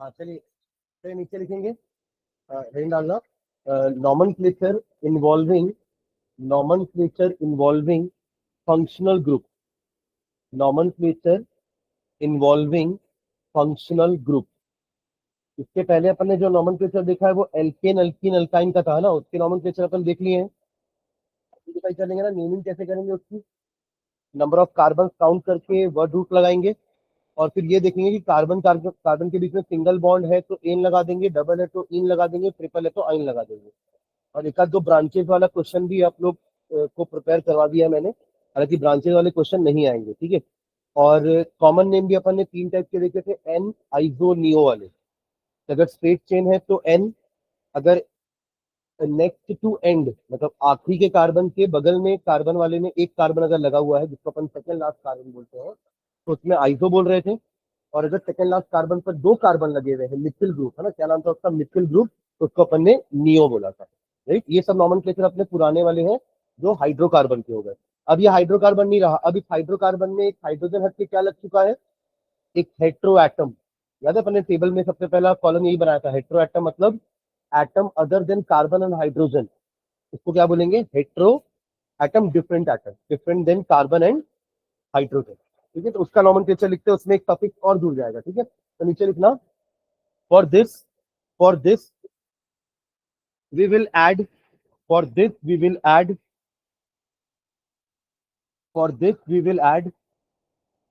हाँ चलिए, तो नीचे लिखेंगे हेडिंग डालना, nomenclature involving nomenclature involving functional group, nomenclature involving functional group. इसके पहले अपन ने जो नॉमेनक्लेचर देखा है वो एल्केन अल्कीन अल्काइन का था ना, उसके नॉमेनक्लेचर अपन देख लिए हैं। पता चलेंगे ना नेमिंग कैसे करेंगे उसकी, नंबर ऑफ कार्बन काउंट करके वर्ड रूट लगाएंगे, और फिर ये देखेंगे कि कार्बन कार्बन कार्बन के बीच में सिंगल बॉन्ड है तो एन लगा देंगे, डबल है तो इन लगा देंगे, ट्रिपल है तो आइन लगा देंगे। और एक आध दो ब्रांचेस वाला क्वेश्चन भी आप लोग को प्रिपेयर करवा दिया मैंने, हालांकि ब्रांचेस वाले क्वेश्चन नहीं आएंगे, ठीक है। और कॉमन नेम भी अपन ने 3 टाइप के देखे थे, एन आइसो नियो वाले। अगर स्ट्रेट चेन है तो एन, अगर नेक्स्ट टू एंड मतलब आखिरी के कार्बन के बगल में कार्बन वाले में एक कार्बन अगर लगा हुआ है जिसको अपन सेकंड लास्ट कार्बन बोलते हैं, तो उसमें आइसो बोल रहे थे। और अगर सेकंड लास्ट कार्बन पर 2 कार्बन लगे हुए हैं, मिथिल ग्रुप है ना, क्या नाम था उसका, मिथिल ग्रुप, तो उसको अपन ने नियो बोला था। राइट, ये सब नॉमेनक्लेचर अपने पुराने वाले हैं जो हाइड्रोकार्बन के हो गए। अब ये हाइड्रोकार्बन नहीं रहा, अब इस हाइड्रोकार्बन में एक हाइड्रोजन हट के क्या लग चुका है, एक हेट्रो एटम। याद है अपने टेबल में सबसे पहला कॉलम यही बनाया था, हेट्रो एटम मतलब atom other than carbon and hydrogen, इसको क्या बोलेंगे, heteroatom, different than carbon and hydrogen. ठीक है, तो उसका नॉमेनक्लेचर लिखते हैं, उसमें एक सफिक्स और जुड़ जाएगा। ठीक है, तो नीचे लिखना, for this for this we will add for this we will add for this we will add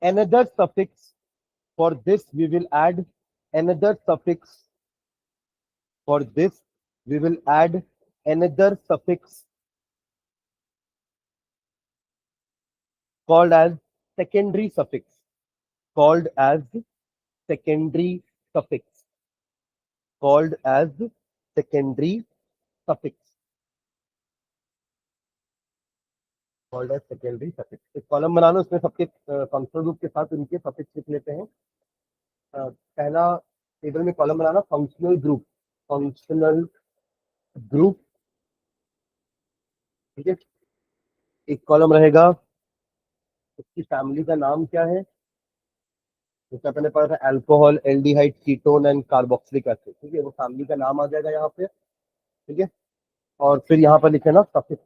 another suffix for this we will add another suffix for this we will add another suffix called as secondary suffix, called as secondary suffix, called as secondary suffix, called as secondary suffix। एक column बना लो, उसमें सबके functional group के साथ उनके suffix लिख लेते हैं। पहला टेबल में कॉलम बनाना, फंक्शनल ग्रुप, फंक्शनल ग्रुप। ठीक है, एक कॉलम रहेगा, उसकी फैमिली का नाम क्या है, जैसे अपने पढ़ा था alcohol, aldehyde, ketone and carboxylic acid. ठीक है, वो फैमिली का नाम आ जाएगा यहाँ पे। ठीक है, और फिर यहाँ पर लिखे ना सफिक्स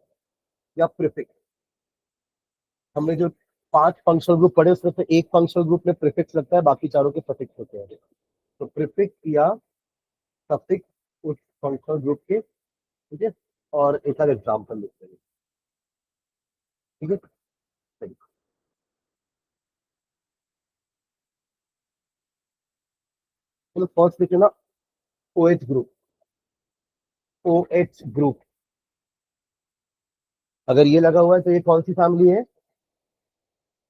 या प्रीफिक्स। हमने जो 5 फंक्शनल ग्रुप पढ़े उसमें से एक फंक्शनल ग्रुप में प्रीफिक्स लगता है, बाकी चारों के सफिक्स होते हैं। तो प्रीफिक्स या सफिक्स उस फंक्शनल ग्रुप के। ठीक है, और एक आध एग्जाम्पल लिखते हैं। ठीक है, चलिए। चलो फर्स्ट लिखे ना, OH ग्रुप, OH ग्रुप। अगर ये लगा हुआ है तो ये कौन सी फैमिली है,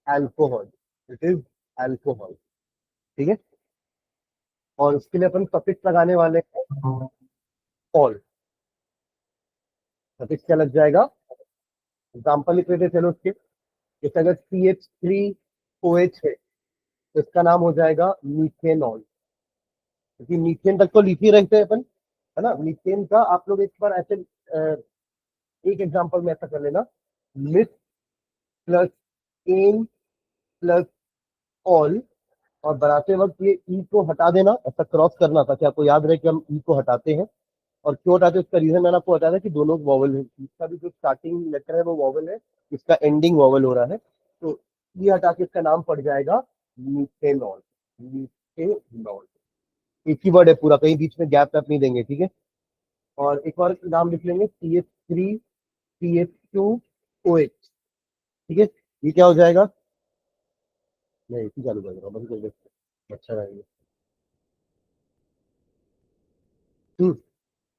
अल्कोहल, इट इज अल्कोहल। ठीक है, और उसके लिए अपन सफिक्स लगाने वाले हैं ऑल। सफिक्स क्या लग जाएगा, एग्जाम्पल लिख लेते हैं चलो उसके। जैसे अगर CH3OH है तो इसका नाम हो जाएगा मीथेनॉल, क्योंकि मीथेन तक तो लिख ही रहते हैं अपन, है ना। मीथेन का आप लोग एक बार ऐसे एक एग्जाम्पल में ऐसा कर लेना, meth plus an plus ol, और बनाते वक्त ये ई को हटा देना, ऐसा क्रॉस करना था, क्या आपको याद रहे कि हम ई को हटाते हैं, और क्यों हटाते हैं उसका रीजन मैंने आपको बताया था कि दोनों वॉवल है, इसका भी जो स्टार्टिंग लेटर है वो वॉवल है, इसका एंडिंग वॉवल हो रहा है, तो ये हटा के इसका नाम पड़ जाएगा मीथेनॉल। मीथेनॉल एक ही वर्ड है पूरा, कहीं बीच में गैप वैप नहीं देंगे। ठीक है, और एक और नाम लिख लेंगे, CH3CH2OH। ठीक है, ये क्या हो जाएगा, नहीं इसी चालू कर दूंगा, बंद कर दे, अच्छा रहेगा।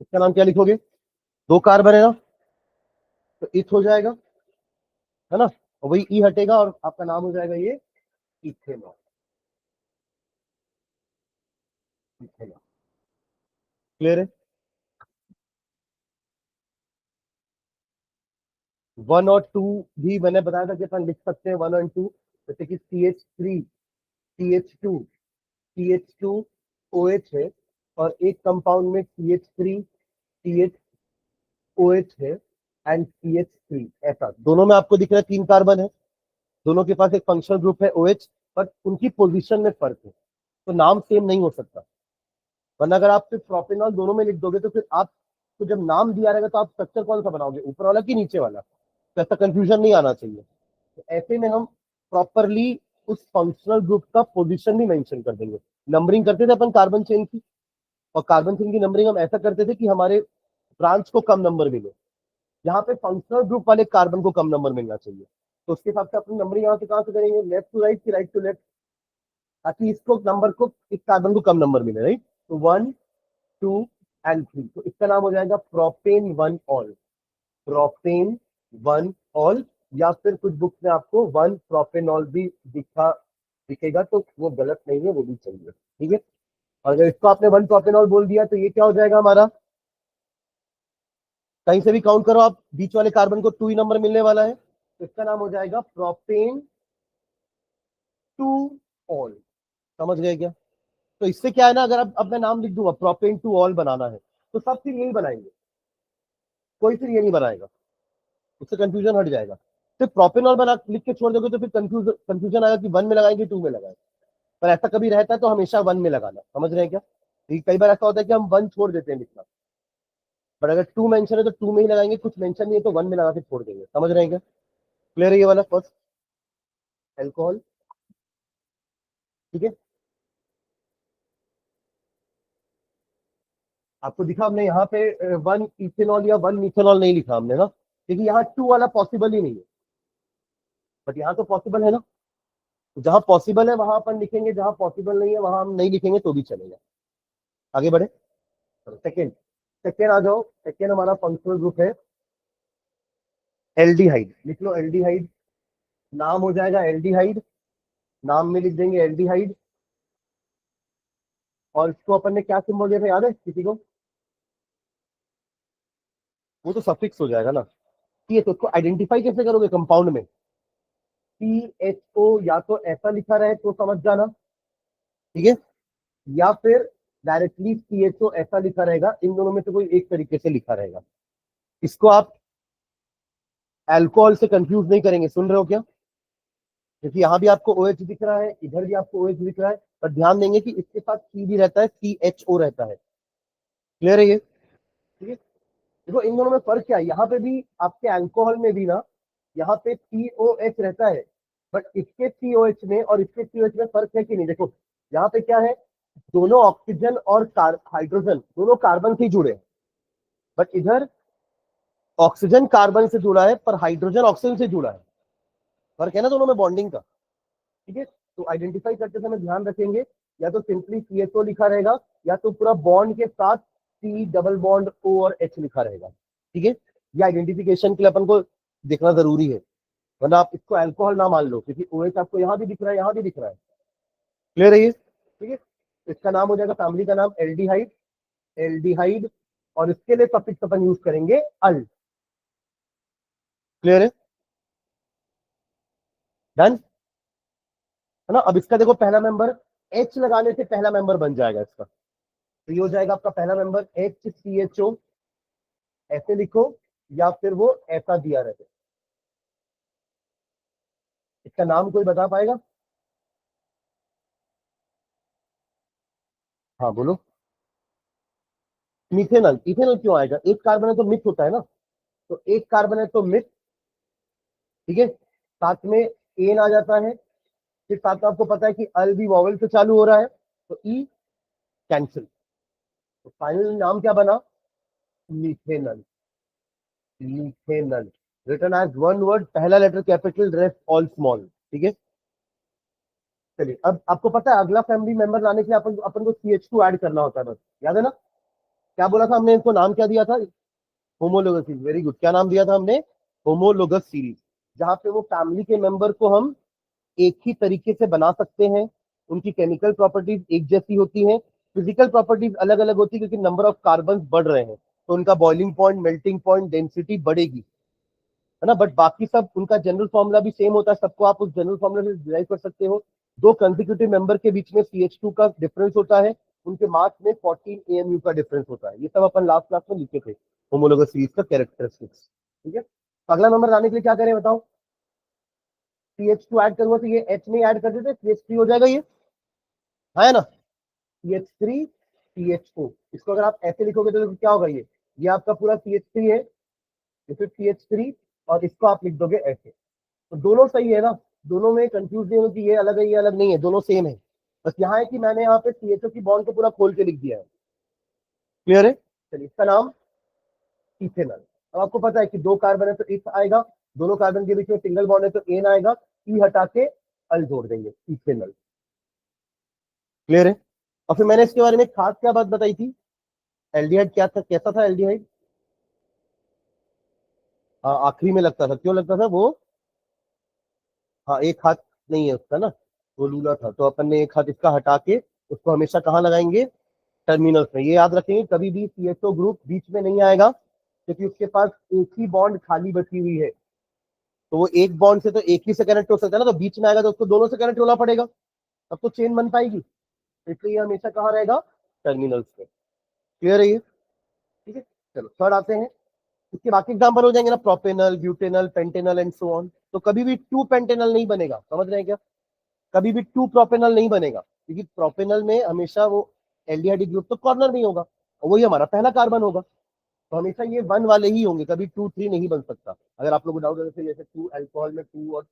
इसका नाम क्या लिखोगे, 2 कार्बन है ना, तो इथ हो जाएगा, है ना, और वही ई हटेगा और आपका नाम हो जाएगा ये इथेनॉल। इथेनॉल क्लियर है। 1 और 2 भी मैंने बताया था कि अपन लिख सकते हैं 1 और 2, जैसे कि CH3CH2OH है, और एक कंपाउंड में CH3CHOH है एंड CH3, ऐसा दोनों में आपको दिख रहा है 3 कार्बन है, दोनों के पास एक फंक्शनल ग्रुप है OH, बट उनकी पोजीशन में फर्क है, तो नाम सेम नहीं हो सकता। वरना अगर आप सिर्फ प्रोपेनॉल दोनों में लिख दोगे तो फिर आपको जब नाम दिया रहेगा तो आप स्ट्रक्चर कौन सा बनाओगे, ऊपर वाला कि नीचे वाला, तो ऐसा कंफ्यूजन नहीं आना चाहिए। तो ऐसे में हम प्रॉपरली उस फंक्शनल ग्रुप का पोजीशन भी मेंशन कर देंगे। नंबरिंग करते थे अपन कार्बन चेन की, और कार्बन चेन की नंबरिंग हम ऐसा करते थे कि हमारे ब्रांच को कम नंबर मिले। यहाँ पे फंक्शनल ग्रुप वाले कार्बन को कम नंबर मिलना चाहिए, तो उसके हिसाब से अपनी नंबरिंग यहाँ से कहाँ से करेंगे, लेफ्ट टू राइट की राइट टू लेफ्ट, ताकि इसको नंबर को, इस कार्बन को कम नंबर मिले, राइट। तो 1 2 एंड 3, तो इसका नाम हो जाएगा प्रोपेन 1 ऑल, प्रोपेन 1 ऑल। या फिर कुछ बुक में आपको 1 प्रोपेनॉल भी दिखेगा, तो वो गलत नहीं है, वो भी चाहिए, ठीक है। और अगर इसको आपने 1 प्रोपेनॉल बोल दिया तो ये क्या हो जाएगा हमारा, कहीं से भी काउंट करो आप, बीच वाले कार्बन को 2 ही नंबर मिलने वाला है, तो इसका नाम हो जाएगा प्रोपेन 2 ऑल। समझ गए क्या। तो इससे क्या है ना, अगर अब मैं नाम लिख दूंगा प्रोपेन 2 ऑल बनाना है, तो सब फिर यही बनाएंगे, कोई फिर ये नहीं बनाएगा, उससे कंफ्यूजन हट जाएगा। सिर्फ प्रोपेनॉल बना लिख के छोड़ दोगे तो फिर कंफ्यूजन आएगा कि 1 में लगाएंगे 2 में लगाएंगे, पर ऐसा कभी रहता है तो हमेशा 1 में लगाना, समझ रहे हैं क्या। कई बार ऐसा होता है कि हम 1 छोड़ देते हैं लिखना, पर अगर 2 मेंशन है तो 2 में ही लगाएंगे, कुछ मेंशन नहीं है तो 1 में लगा के छोड़ देंगे, समझ रहे हैं क्या। क्लियर है ये वाला फर्स्ट, एल्कोहल, ठीक है। आपको दिखा हमने यहाँ पे 1 इथेनॉल या 1 मिथेनॉल नहीं लिखा हमने ना, क्योंकि यहाँ 2 वाला पॉसिबल ही नहीं है, बट यहाँ तो पॉसिबल है ना। तो जहां पॉसिबल है वहां अपन लिखेंगे, जहां पॉसिबल नहीं है वहां हम नहीं लिखेंगे तो भी चलेगा। आगे बढ़े, सेकेंड, सेकेंड आ जाओ। सेकेंड हमारा फंक्शनल ग्रुप है एल्डिहाइड, लिख लो एल्डिहाइड, नाम हो जाएगा एल्डिहाइड, नाम में लिख देंगे एल्डिहाइड। और इसको अपन ने क्या सिंबल दिया था, याद है किसी को, वो तो सफिक्स हो जाएगा ना। ठीक है, तो उसको आइडेंटिफाई कैसे करोगे कंपाउंड में, CHO, या तो ऐसा लिखा रहे तो समझ जाना, ठीक है, या फिर डायरेक्टली CHO ऐसा लिखा रहेगा, इन दोनों में से कोई एक तरीके से लिखा रहेगा। इसको आप अल्कोहल से कंफ्यूज नहीं करेंगे, सुन रहे हो क्या, क्योंकि यहाँ भी आपको OH दिख रहा है, इधर भी आपको OH दिख रहा है, पर ध्यान देंगे कि इसके साथ C भी रहता है, CHO रहता है। क्लियर है ये, ठीक है। देखो इन दोनों में फर्क क्या है, यहाँ पे भी आपके अल्कोहल में भी ना, यहाँ पे COH रहता है, बट इसके COH में और इसके COH में फर्क है कि नहीं। देखो यहाँ पे क्या है, दोनों ऑक्सीजन और हाइड्रोजन दोनों कार्बन से जुड़े हैं, बट इधर ऑक्सीजन कार्बन से जुड़ा है पर हाइड्रोजन ऑक्सीजन से जुड़ा है, फर्क है ना दोनों में बॉन्डिंग का, ठीक है। तो आइडेंटिफाई करते समय ध्यान रखेंगे, या तो सिंपली CHO लिखा रहेगा, या तो पूरा बॉन्ड के साथ C डबल बॉन्ड O और H लिखा रहेगा, ठीक है। ये आइडेंटिफिकेशन के लिए अपन को देखना जरूरी है, वरना आप इसको अल्कोहल ना मान लो, क्योंकि OH आपको यहाँ भी दिख रहा है, यहाँ भी दिख रहा है। क्लियर है ये, ठीक है। इसका नाम हो जाएगा, फैमिली का नाम एल्डिहाइड, एल्डिहाइड, और इसके लिए सफिक्स अपन यूज करेंगे अल। क्लियर है, डन है ना। अब इसका देखो पहला मेंबर H लगाने से पहला मेंबर बन जाएगा इसका, तो ये हो जाएगा आपका पहला मेंबर HCHO, ऐसे लिखो, या फिर वो ऐसा दिया रहे। इसका नाम कोई बता पाएगा, हाँ बोलो। मिथेनल, इथेनल क्यों आएगा, एक कार्बन है तो मिथ होता है ना, तो एक कार्बन है तो मिथ, ठीक है। साथ में एन आ जाता है, फिर साथ में आपको पता है कि अल भी वॉवल से चालू हो रहा है, तो ई कैंसिल, तो फाइनल नाम क्या बना, methanal, methanal, written as one word, पहला letter capital, rest all small, ठीक है। चलिए अब आपको पता है अगला फैमिली मेंबर लाने के लिए अपन अपन को CH2 ऐड करना होता है, बस याद है ना। क्या बोला था हमने, इनको नाम क्या दिया था, होमोलोगस सीरीज, वेरी गुड, क्या नाम दिया था हमने, होमोलोगस सीरीज, जहां पे वो फैमिली के मेंबर को हम एक ही तरीके से बना सकते हैं, उनकी केमिकल प्रॉपर्टीज एक जैसी होती हैं, फिजिकल प्रॉपर्टीज अलग अलग होती है, क्योंकि नंबर ऑफ कार्बन बढ़ रहे हैं तो उनका boiling point, melting point, density बढ़ेगी, है ना। बट बाकी सब उनका जनरल फॉर्मूला भी सेम होता है, सबको आप उस जनरल फॉर्मूला से डिराइव कर सकते हो। दो कंसेक्यूटिव मेंबर के बीच में CH2 का डिफरेंस होता है, उनके मास में 14 AMU का डिफरेंस होता है, ये सब अपन लास्ट क्लास में लिखे थे, होमोलोगस सीरीज का कैरेक्टरिस्टिक्स, ठीक है। तो अगला नंबर लाने के लिए क्या करें बताओ, CH2 ऐड करूंगा तो ये H में ऐड कर देते, CH3 हो जाएगा ये, हाँ है ना, CH3 CHO। इसको अगर आप ऐसे लिखोगे तो क्या होगा, ये आपका पूरा CH3 है, दिस इज CH3, और इसको आप लिख दोगे ऐसे। तो दोनों सही है ना, दोनों में कंफ्यूज नहीं हो कि ये अलग है ये अलग नहीं है, दोनों सेम है। बस यहाँ है कि मैंने यहाँ पे CHO की बॉन्ड को पूरा खोल के लिख दिया है। क्लियर है? चलिए, इसका नाम इथेनॉल। अब आपको पता है कि दो कार्बन है तो इथ आएगा, दोनों कार्बन के बीच में सिंगल बॉन्ड है तो एन आएगा, ई हटा के अल जोड़ देंगे, इथेनॉल। क्लियर है? और फिर मैंने इसके बारे में खास क्या बात बताई थी, एल्डिहाइड क्या था, कैसा था एल्डिहाइड? हाँ, आखिरी में लगता था, क्यों लगता था वो? हाँ, एक हाथ नहीं है उसका ना, वो लूला था, तो अपन ने एक हाथ इसका हटा के उसको हमेशा कहाँ लगाएंगे? टर्मिनल्स में। ये याद रखेंगे, कभी भी CHO ग्रुप बीच में नहीं आएगा, क्योंकि उसके पास एक ही बॉन्ड खाली बची हुई है, तो वो एक बॉन्ड से तो एक ही से कनेक्ट हो सकता है ना, तो बीच में आएगा तो उसको दोनों से कनेक्ट होना पड़ेगा, तब तो चेन बन पाएगी। इसलिए ये हमेशा कहाँ रहेगा? टर्मिनल्स पे। क्लियर है ये? ठीक है, चलो थर्ड आते हैं। इसके बाकी एग्जाम्पल हो जाएंगे ना, propanal, butanal, Pantanal and so on. तो कभी भी टू पेंटेनल नहीं बनेगा, समझ रहे हैं क्या? कभी भी टू प्रोपेनल नहीं बनेगा, क्योंकि प्रोपेनल में हमेशा वो एल्डिहाइड ग्रुप तो कॉर्नर में ही होगा, और वही हमारा पहला कार्बन होगा, तो हमेशा ये वन वाले ही होंगे, कभी टू थ्री नहीं बन सकता। अगर आप लोग को डाउट है, जैसे टू अल्कोहल में टू और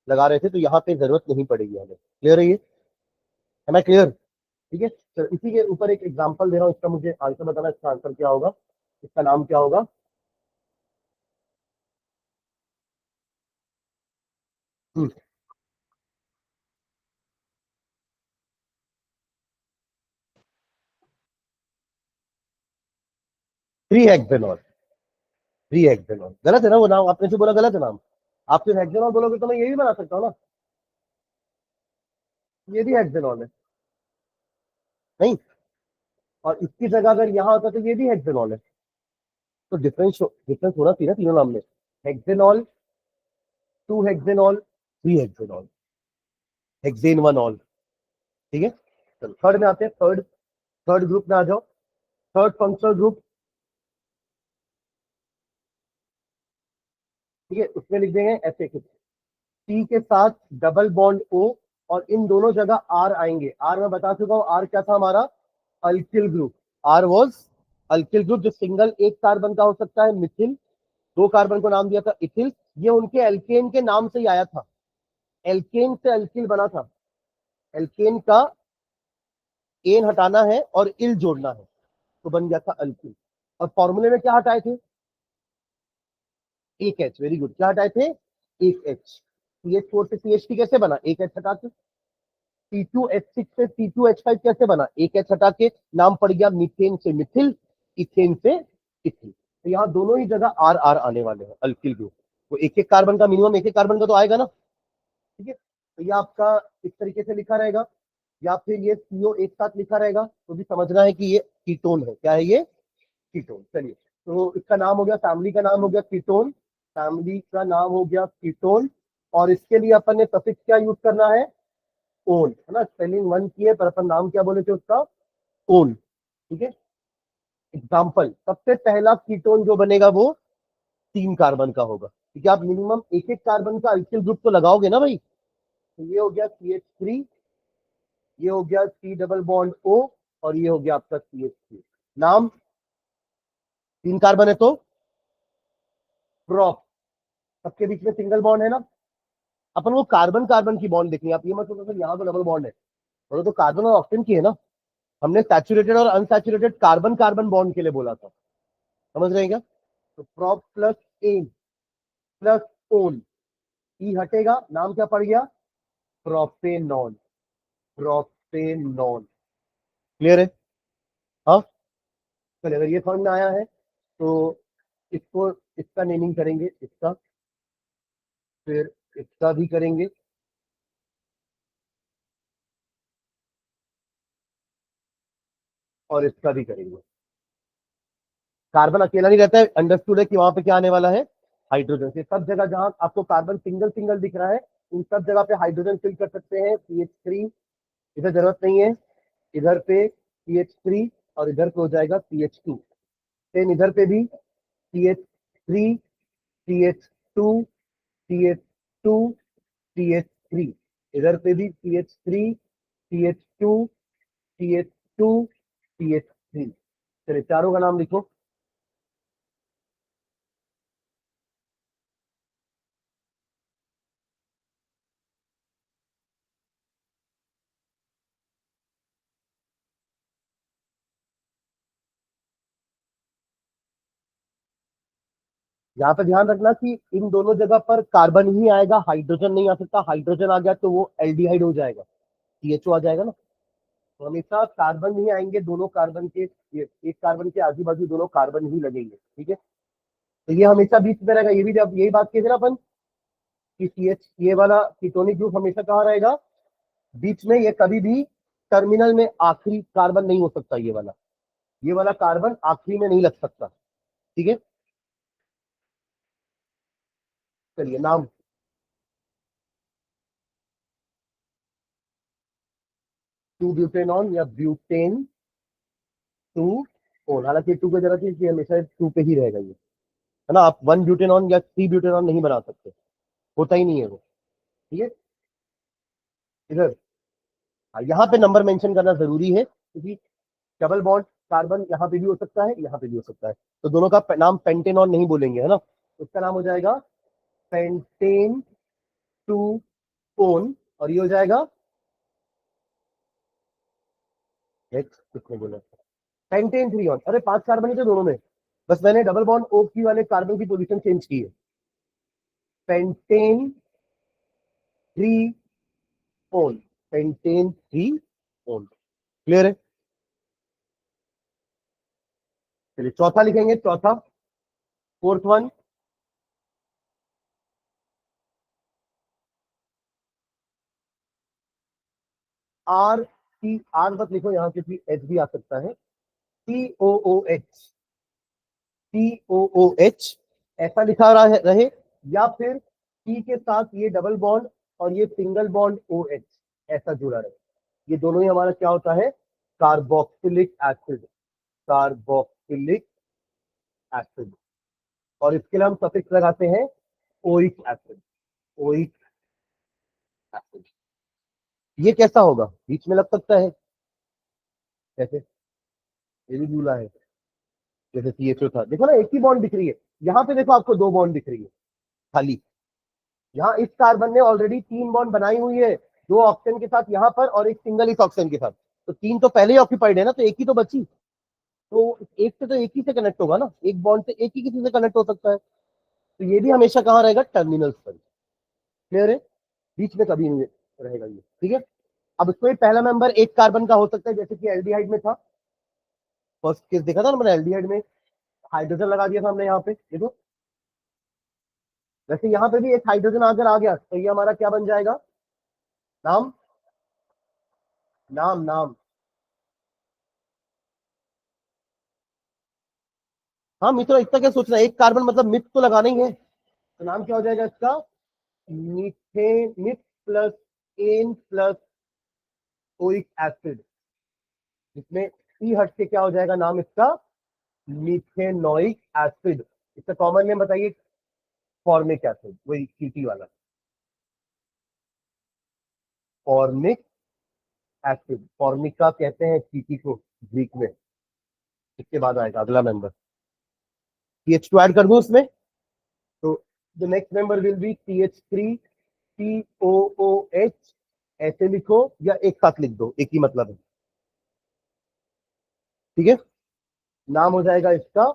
लगा रहे थे, तो यहाँ पे जरूरत नहीं पड़ेगी हमें। क्लियर है ये? है मैं क्लियर? ठीक है, तो इसी के ऊपर एक एग्जांपल दे रहा हूँ, इसका मुझे आंसर बताना, इसका आंसर क्या होगा, इसका नाम क्या होगा? हम्म, 3 हेक्सेनॉल। 3 हेक्सेनॉल गलत है ना वो नाम, आपने जो बोला गलत है नाम। आप सिर्फ हेक्सेनॉल बोलोगे तो मैं ये भी बना सकता हूँ ना, ये भी हेक्सेनॉल है। नहीं, और इसकी जगह अगर यहाँ होता तो ये भी हेक्सेनॉल है, तो डिफरेंस डिफरेंस होना चाहिए ना तीनों नाम में। Hexanol, 2 hexanol, 3 hexanol, hexane one all. ठीक है, चलो थर्ड में आते हैं। थर्ड थर्ड ग्रुप में आ जाओ। थर्ड फंक्शनल ग्रुप, ठीक है, उसमें लिख देंगे ऐसे कुछ, टी के साथ डबल बॉन्ड ओ, और इन दोनों जगह आर आएंगे। आर मैं बता चुका हूं, आर क्या था हमारा? Alkyl group. R was alkyl group, जो सिंगल एक कार्बन का हो सकता है, मिथिल, दो कार्बन को नाम दिया था इथिल। ये उनके एल्केन के नाम से ही आया था, एल्केन से अल्किल बना था। एल्केन का एन हटाना है और इल जोड़ना है, तो बन गया था अल्किल। और फॉर्मूले में क्या हटाए थे? एक एच, वेरी गुड, क्या हटाए थे? एक एच। CH4 से CH3 कैसे बना? एक एच हटा के। C2H6 से C2H5 कैसे बना? एक एच हटा के, नाम पड़ गया मीथेन से मिथिल, इथेन से इथिल। तो यहाँ दोनों ही जगह आर आर आने वाले हैं अल्किल ग्रुप। तो एक एक कार्बन का, मिनिमम एक एक कार्बन का तो आएगा ना। ठीक है, तो ये आपका इस तरीके से लिखा रहेगा, या फिर ये CO एक साथ लिखा रहेगा, तो भी समझना है कि ये कीटोन है। क्या है ये? कीटोन। चलिए, तो इसका नाम हो गया, फैमिली का नाम हो गया कीटोन, फैमिली का नाम हो गया कीटोन। और इसके लिए अपन ने सफिक्स क्या यूज करना है? ओन, है ना, स्पेलिंग वन की है, पर अपन नाम क्या बोले थे उसका? ओन। ठीक है, एग्जाम्पल, सबसे पहला कीटोन जो बनेगा वो 3 कार्बन का होगा, क्योंकि आप मिनिमम एक एक कार्बन का अल्किल ग्रुप तो लगाओगे ना भाई। तो ये हो गया CH3, ये हो गया C डबल बॉन्ड O, और ये हो गया आपका CH3। नाम, 3 कार्बन है तो प्रोप, सबके बीच में सिंगल बॉन्ड है ना। अपन वो कार्बन कार्बन की बॉन्ड देखनी है, आप ये मत सोचो सर यहाँ तो डबल बॉन्ड है, बोलो तो कार्बन और ऑक्सीजन की है ना। हमने सैचुरेटेड और अनसैचुरेटेड कार्बन कार्बन बॉन्ड के लिए बोला था, समझ रहे हैं क्या? तो prop plus an plus one, E हटेगा, नाम क्या पड़ गया? प्रोपेनॉन। प्रोपेनॉन। क्लियर है? हाँ, चलिए, अगर ये समझ में आया है तो इसको, इसका नेमिंग करेंगे, इसका, फिर इसका भी करेंगे, और इसका भी करेंगे। कार्बन अकेला नहीं रहता है, अंडरस्टूड है कि वहां पे क्या आने वाला है? हाइड्रोजन। से सब जगह जहां आपको कार्बन सिंगल सिंगल दिख रहा है, उन सब जगह पे हाइड्रोजन फिल कर सकते हैं, CH3। इधर जरूरत नहीं है, इधर पे CH3, और इधर पे हो जाएगा CH2। सेम इधर पे भी CH3, CH2, CH2, CH3। इधर पे भी CH3, CH2, CH2, CH3। 3। चलिए चारों का नाम लिखो। यहाँ पे ध्यान रखना कि इन दोनों जगह पर कार्बन ही आएगा, हाइड्रोजन नहीं आ सकता। हाइड्रोजन आ गया तो वो एल्डिहाइड हो जाएगा, सीएचओ आ जाएगा ना। तो हमेशा कार्बन ही आएंगे, दोनों कार्बन के, एक कार्बन के आजू बाजू दोनों कार्बन ही लगेंगे, ठीक है। तो ये हमेशा बीच में रहेगा। ये भी जब यही बात कही थी ना अपन कि सीएच, ये वाला कीटोनिक ग्रुप हमेशा कहाँ रहेगा, बीच में। ये कभी भी टर्मिनल में आखिरी कार्बन नहीं हो सकता। ये वाला कार्बन आखिरी में नहीं लग सकता, ठीक है। चलिए नाम, 2 ब्यूटेनॉन या ब्यूटेन 2 हालांकि 2 की जरूरत है कि हमेशा 2 पे ही रहेगा ये, है ना। आप 1 ब्यूटेनॉन या 3 ब्यूटेनॉन नहीं बना सकते, होता ही नहीं है वो, ठीक है। इधर, हाँ, यहाँ पे नंबर मेंशन करना जरूरी है क्योंकि डबल बॉन्ड कार्बन यहाँ पे भी हो सकता है, यहाँ पे भी हो सकता है। तो दोनों का नाम पेंटेनॉन नहीं बोलेंगे, है ना। उसका नाम हो जाएगा पेंटेन 2 और ये हो जाएगा नेक्स्ट, किसने बोला पेंटेन 3। अरे 5 कार्बन ही थे दोनों में, बस मैंने डबल बॉन्ड ओ की वाले कार्बन की पोजीशन चेंज की है। Pentane 3 pentane 3। क्लियर है। चलिए चौथा लिखेंगे, चौथा, फोर्थ वन, आर मत लिखो यहाँ, क्योंकि एच भी आ सकता है। COOH ऐसा लिखा रहे, या फिर टी के साथ ये डबल बॉन्ड और ये सिंगल बॉन्ड OH ऐसा जुड़ा रहे। ये दोनों ही हमारा क्या होता है, कार्बोक्सिलिक एसिड, कार्बोक्सिलिक एसिड। और इसके लिए हम सफिक्स लगाते हैं ओइक एसिड, ओइक एसिड। ये कैसा होगा, बीच में लग सकता है कैसे, ये भी दूल्हा है, जैसे CHO था। देखो ना एक ही बॉन्ड दिख रही है, यहाँ पे देखो आपको 2 बॉन्ड दिख रही है खाली। यहाँ इस कार्बन ने ऑलरेडी 3 बॉन्ड बनाई हुई है, 2 ऑक्सीजन के साथ यहाँ पर और एक सिंगल इस ऑक्सीजन के साथ। तो 3 तो पहले ही ऑक्यूपाइड है ना, तो एक ही तो बची। तो एक से तो एक ही से कनेक्ट होगा ना, एक बॉन्ड से एक ही किसी से कनेक्ट हो सकता है। तो ये भी हमेशा कहाँ रहेगा, टर्मिनल्स पर। क्लियर है, बीच में कभी नहीं रहेगा ये, ठीक है। अब इसमें पहला मेंबर एक कार्बन का हो सकता है, जैसे कि एल्डिहाइड में था। फर्स्ट केस देखा था ना मैंने, एल्डिहाइड में हाइड्रोजन लगा दिया था हमने यहाँ पे, देखो। वैसे यहाँ पे भी एक हाइड्रोजन अगर आ गया तो ये हमारा क्या बन जाएगा, नाम, नाम नाम। हाँ मित्रों, इतना क्या सोचना है, एक कार्बन मतलब मिथ तो लगाना ही है। तो नाम क्या हो जाएगा इसका, methane, meth plus an plus oic acid, जिसमें ई हट के क्या हो जाएगा नाम इसका, मीथेनोइक एसिड। इसका कॉमन नेम बताइए, फॉर्मिक एसिड, वही चीटी वाला, फॉर्मिक एसिड। फॉर्मिका कहते हैं चीटी को ग्रीक में। इसके बाद आएगा अगला मेंबर, CH2 ऐड कर दूं उसमें। तो the next member will be CH3COOH। ऐसे लिखो या एक साथ लिख दो, एक ही मतलब है, ठीक है। नाम हो जाएगा इसका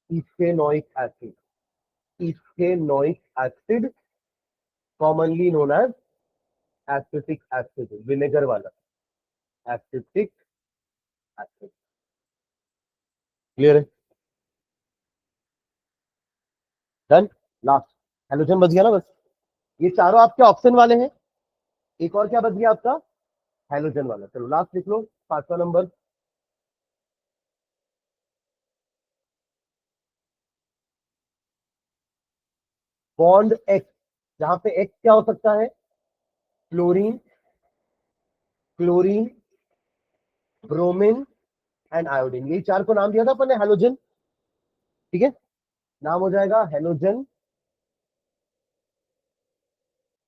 ethanoic acid, ethanoic acid, commonly known as acetic acid, vinegar वाला एसिटिक एसिड। क्लियर है, डन। लास्ट हेलोजन बच गया ना बस। ये चारों आपके ऑप्शन वाले हैं, एक और क्या बच गया आपका, हेलोजन वाला। चलो लास्ट लिख लो, 5वां नंबर। बॉन्ड एक्स, जहां पे एक्स क्या हो सकता है, chlorine, chlorine, bromine and iodine. यही चार को नाम दिया था अपन ने हेलोजन, ठीक है। नाम हो जाएगा हेलोजन।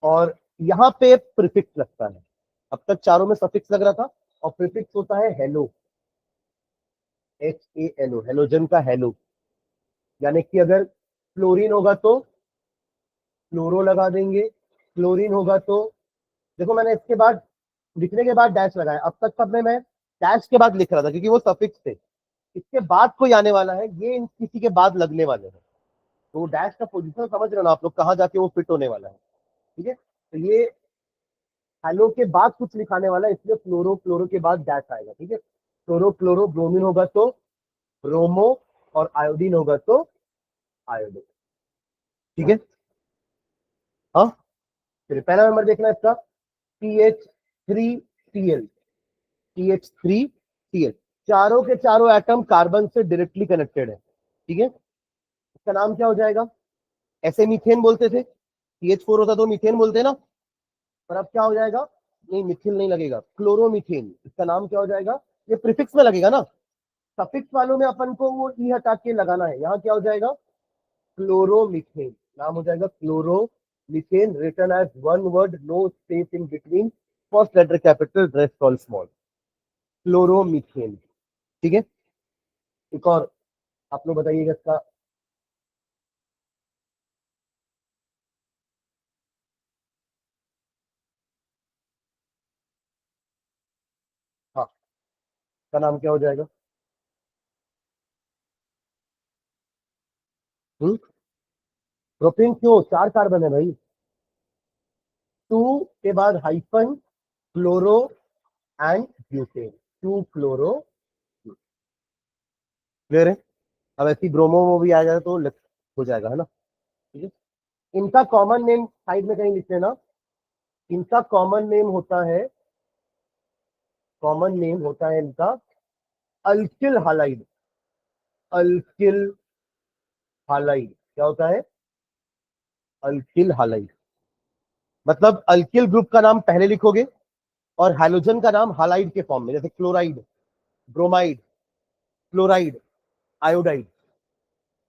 और यहाँ पे प्रीफिक्स लगता है, अब तक चारों में सफिक्स लग रहा था, और प्रीफिक्स होता है हेलो। HALO, हेलोजन का हेलो, यानी कि अगर फ्लोरीन होगा तो फ्लोरो लगा देंगे, क्लोरीन होगा तो, देखो मैंने इसके बाद लिखने के बाद डैश लगाया, अब तक सब में मैं डैश के बाद लिख रहा था क्योंकि वो सफिक्स थे। इसके बाद कोई आने वाला है, ये किसी के बाद लगने वाले हैं, तो डैश का पोजीशन समझ रहे हो ना आप लोग, कहाँ जाके वो फिट होने वाला है। ठीक है, तो ये हेलो के बाद कुछ लिखाने वाला है, इसलिए फ्लोरो, फ्लोरो के बाद डैश आएगा। ठीक है, फ्लोरो क्लोरो, ब्रोमीन होगा तो ब्रोमो, और आयोडीन होगा तो आयोडो। ठीक है, हाँ, फिर पहला नंबर देखना है इसका, CH3Cl, CH3Cl, चारों के चारों एटम कार्बन से डायरेक्टली कनेक्टेड है। ठीक है, इसका नाम क्या हो जाएगा, ऐसे मीथेन बोलते थे, CH4 होता तो मीथेन बोलते ना, पर अब क्या हो जाएगा, नहीं मिथिल नहीं लगेगा, क्लोरोमीथेन, इसका नाम क्या हो जाएगा, ये प्रीफिक्स में लगेगा ना, सफिक्स वालों में अपन को वो ई हटा के लगाना है, यहाँ क्या हो जाएगा, क्लोरोमीथेन, नाम हो जाएगा chloromethane, written as one word, no space in between, first letter capital, rest all small, chloromethane. ठीक है, एक और आप लोग बताइएगा इसका, हाँ, इसका नाम क्या हो जाएगा, प्रोपेन, क्यों, चार कार्बन है भाई, टू के बाद hyphen, chloro and butane, two chloro, clear है। अब ऐसी ब्रोमो वो भी आ जाए तो हो जाएगा, है ना। ठीक है, इनका कॉमन नेम साइड में कहीं लिख लेना, इनका कॉमन नेम होता है, कॉमन नेम होता है इनका अल्किल हालाइड, अल्किल हालाइड क्या होता है, अल्किल हालाइड, मतलब अल्किल ग्रुप का नाम पहले लिखोगे और हाइड्रोजन का नाम हालाइड के फॉर्म में, जैसे क्लोराइड, ब्रोमाइड, क्लोराइड, आयोडाइड,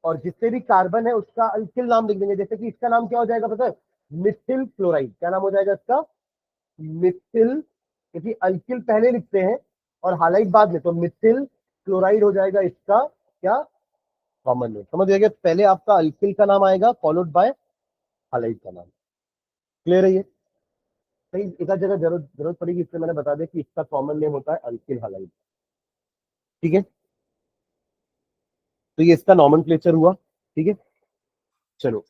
और जितने भी कार्बन है उसका अल्किल नाम लिख देंगे, जैसे कि इसका नाम क्या हो जाएगा पता है, मिथिल क्लोराइड, क्या नाम हो जाएगा इसका, मिथिल, क्योंकि अल्किल पहले लिखते हैं और हालाइड बाद में, तो मिथिल क्लोराइड हो जाएगा इसका क्या, कॉमन नेम, समझ गए, पहले आपका अल्किल का नाम आएगा फॉलोड बाय हालाइड का नाम, क्लियर है ये। कहीं एक आध जगह जरूरत जरूरत पड़ेगी, इसलिए मैंने बता दिया कि इसका कॉमन नेम होता है अल्किल हालाइड। ठीक है, तो ये इसका नॉमेनक्लेचर हुआ। ठीक है, चलो,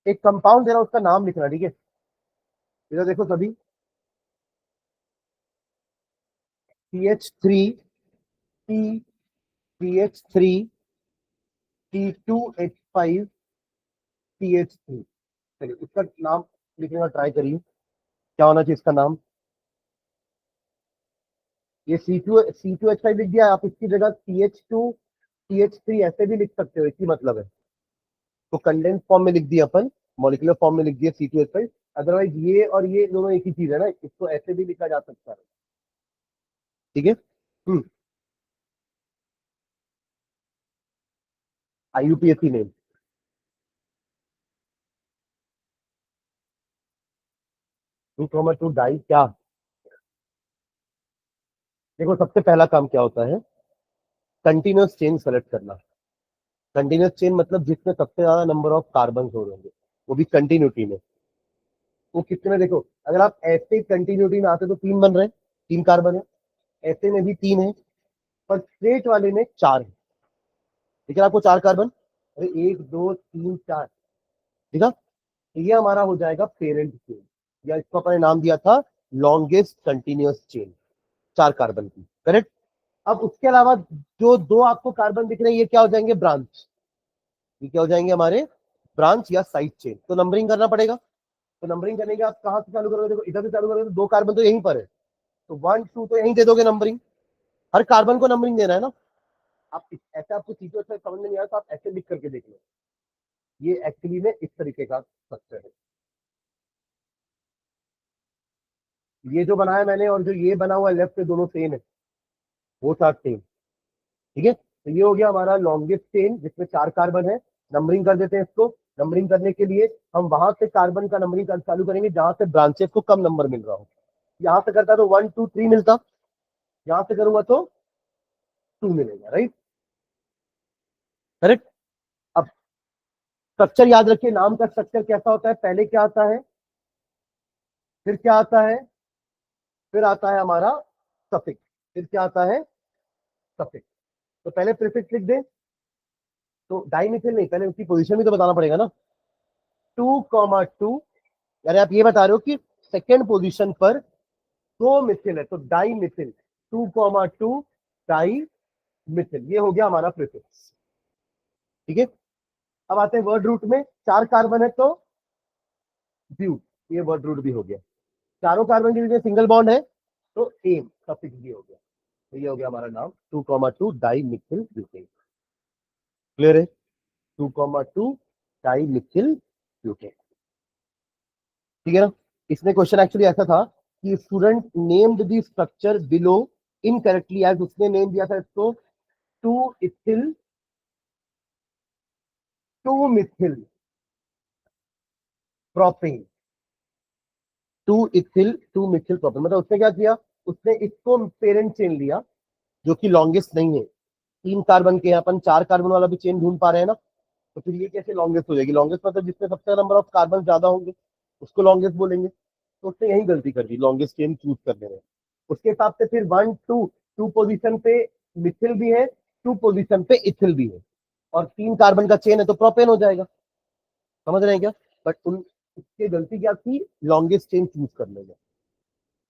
एक कंपाउंड दे रहा हूं, उसका नाम लिखना, ठीक है, इधर देखो सभी, CH3, CH3, T2H5, CH3, चलिए इसका नाम लिखने का ट्राई करिए, क्या होना चाहिए इसका नाम, ये C2H5 लिख दिया, आप इसकी जगह CH2, CH3 ऐसे भी लिख सकते हो, एक ही मतलब है, तो कंडेंस फॉर्म में लिख दिया अपन, मॉलिक्यूलर फॉर्म में लिख दिया C2H5, अदरवाइज ये और ये दोनों एक ही चीज है ना, इसको ऐसे भी लिखा जा सकता है। ठीक है, IUPAC नेम, 2,2 डाई क्या, देखो सबसे पहला काम क्या होता है, कंटिन्यूअस चेन सेलेक्ट करना, कंटिन्यूअस चेन मतलब जिसमें सबसे ज्यादा नंबर ऑफ कार्बन हो रहे होंगे, वो भी कंटिन्यूटी में, वो कितने में, देखो अगर आप ऐसे कंटिन्यूटी में आते तो तीन बन रहे हैं, तीन कार्बन है, ऐसे में भी तीन है, पर स्ट्रेट वाले में चार है, ठीक है आपको चार कार्बन, अरे एक दो तीन चार, ठीक है, ये हमारा हो जाएगा पेरेंट चेन, या इसको अपने नाम दिया था लॉन्गेस्ट कंटिन्यूअस चेन, चार कार्बन की, करेक्ट। अब उसके अलावा जो दो आपको कार्बन दिख रहे हैं, ये क्या हो जाएंगे, ब्रांच, ये क्या हो जाएंगे हमारे ब्रांच या साइड चेन, तो नंबरिंग करना पड़ेगा, तो नंबरिंग करने के आप कहाँ से चालू करोगे, देखो इधर से चालू करोगे तो दो कार्बन तो यहीं पर है, तो वन टू तो यहीं दे दोगे नंबरिंग, हर कार्बन को नंबरिंग देना है ना, आप ऐसे आपको चीजों से समझ में नहीं आया तो आप ऐसे लिख करके देख लो, ये एक्चुअली में इस तरीके का स्ट्रक्चर है, ये जो बनाया मैंने और जो ये बना हुआ लेफ्ट से दोनों सेम है, वो साथ सेम। ठीक है, तो ये हो गया हमारा लॉन्गेस्ट चेन जिसमें 4 कार्बन है। नंबरिंग कर देते हैं इसको। नंबरिंग करने के लिए हम वहां से कार्बन का नंबरिंग चालू करेंगे जहां से ब्रांचेस को कम नंबर मिल रहा हो। यहां से करता तो 1 2 3 मिलता, यहां से करूंगा तो 2 मिलेगा, राइट, करेक्ट। अब स्ट्रक्चर याद रखिए, नाम का स्ट्रक्चर कैसा होता है, पहले क्या आता है, फिर क्या आता है, फिर आता है हमारा सफिक्स, फिर क्या आता है, सफिक्स। तो पहले प्रीफिक्स लिख दें, तो डाइमिथिल नहीं, पहले उसकी पोजीशन भी तो बताना पड़ेगा ना। 2,2, यानी आप ये बता रहे हो कि सेकेंड पोजीशन पर 2 मिथिल है, तो डाई मिथिल, 2,2 डाई मिथिल, ये हो गया हमारा प्रीफिक्स। ठीक है, अब आते हैं वर्ड रूट में। 4 कार्बन है तो ब्यूट, ये वर्ड रूट भी हो गया। चारों कार्बन के बीच में सिंगल बॉन्ड है तो एम सफिक्स भी हो गया। तो ये हो गया हमारा नाम 2,2 डाई मिथिल ब्यूटेन। क्लियर है, 2,2 डाई मिथिल ब्यूटेन। ठीक है ना। इसमें क्वेश्चन एक्चुअली ऐसा था कि student named the structure below incorrectly as, उसने नेम दिया था इसको 2 ethyl 2 methyl propane, 2 ethyl 2 methyl propane. मतलब उसने क्या किया, उसने इसको पेरेंट चेन लिया जो कि लॉन्गेस्ट नहीं है। 3 कार्बन के, अपन 4 कार्बन वाला भी चेन ढूंढ पा रहे हैं ना, तो फिर ये कैसे लॉन्गेस्ट हो जाएगी। लॉन्गेस्ट मतलब जिसमें सबसे नंबर ऑफ कार्बन ज्यादा होंगे उसको लॉन्गेस्ट बोलेंगे। तो उसने यही गलती कर दी लॉन्गेस्ट चेन चूज करने में। उसके हिसाब से फिर 1 2 2 पोजीशन पे मिथिल भी है, 2 पोजीशन पे इथिल भी है, और 3 कार्बन का चेन है तो प्रोपेन हो जाएगा। समझ रहे हैं क्या। बट उन उसकी गलती क्या थी, लॉन्गेस्ट चेन चूज करने में।